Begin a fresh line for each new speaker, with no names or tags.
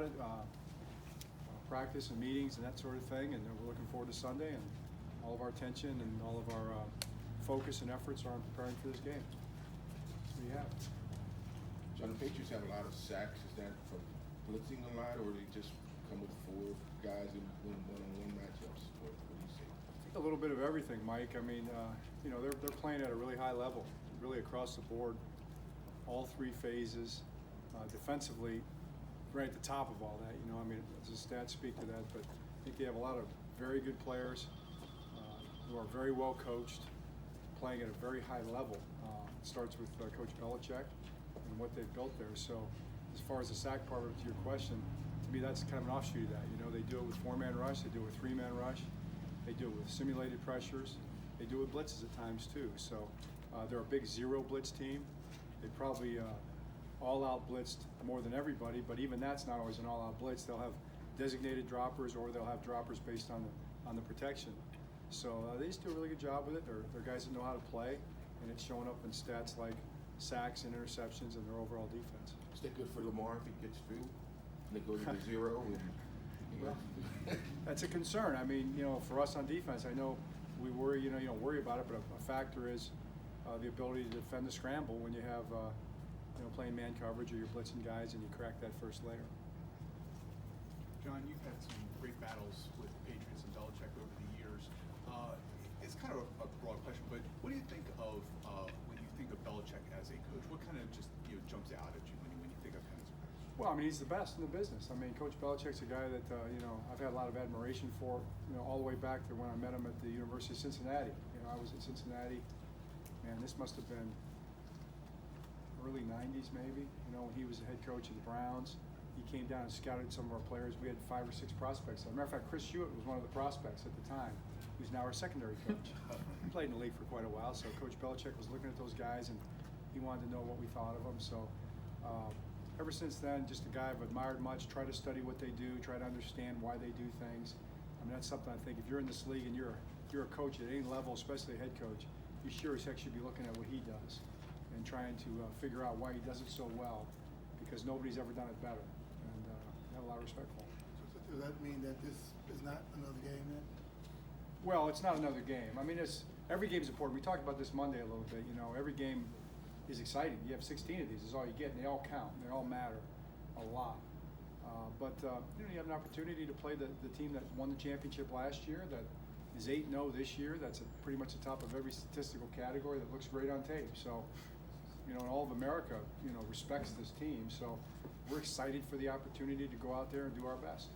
it, practice and meetings and that sort of thing, and we're looking forward to Sunday, and all of our attention and all of our focus and efforts are on preparing for this game. So you have it.
John, the Patriots have a lot of sacks. Is that from blitzing a lot, or they just come with 4 guys and win one-on-one matchups? What do you see?
A little bit of everything, Mike. I mean, they're playing at a really high level, really across the board, all 3 phases. Defensively, right at the top of all that. I mean, the stats speak to that, but I think they have a lot of very good players who are very well coached, playing at a very high level. It starts with Coach Belichick and what they've built there. So, as far as the sack part of it, to your question, to me that's kind of an offshoot of that. They do it with 4-man rush, they do it with 3-man rush, they do it with simulated pressures, they do it with blitzes at times too. So they're a big zero blitz team. They probably all-out blitzed more than everybody, but even that's not always an all-out blitz. They'll have designated droppers, or they'll have droppers based on the protection. So they just do a really good job with it. They're guys that know how to play, and it's showing up in stats like sacks and interceptions and their overall defense.
Is that good for Lamar if he gets through and they go to the 0?
That's a concern. I mean, for us on defense, I know we worry. You don't worry about it, but a factor is the ability to defend the scramble when you have playing man coverage or you're blitzing guys and you crack that first layer.
John, you've had some great battles with Patriots and Belichick over the years. It's kind of a broad question, but what do you think of when you think of Belichick as a coach? What kind of just jumps out at you when you think of him as a coach?
Well, I mean, he's the best in the business. I mean, Coach Belichick's a guy that I've had a lot of admiration for. All the way back to when I met him at the University of Cincinnati. I was at Cincinnati. Man, this must have been early 90s maybe, when he was the head coach of the Browns. He came down and scouted some of our players. We had 5 or 6 prospects. As a matter of fact, Chris Hewitt was one of the prospects at the time, who's now our secondary coach. He played in the league for quite a while, so Coach Belichick was looking at those guys, and he wanted to know what we thought of them. So ever since then, just a guy I've admired much, try to study what they do, try to understand why they do things. I mean, that's something I think if you're in this league and you're a coach at any level, especially a head coach, you sure as heck should be looking at what he does and trying to figure out why he does it so well, because nobody's ever done it better, and I have a lot of respect for him.
So does that mean that this is not another game then?
Well, it's not another game. I mean, every game's important. We talked about this Monday a little bit. Every game is exciting. You have 16 of these is all you get, and they all count, and they all matter a lot. But you have an opportunity to play the team that won the championship last year, that is 8-0 this year. That's pretty much the top of every statistical category, that looks great on tape. So, and all of America, respects this team. So we're excited for the opportunity to go out there and do our best.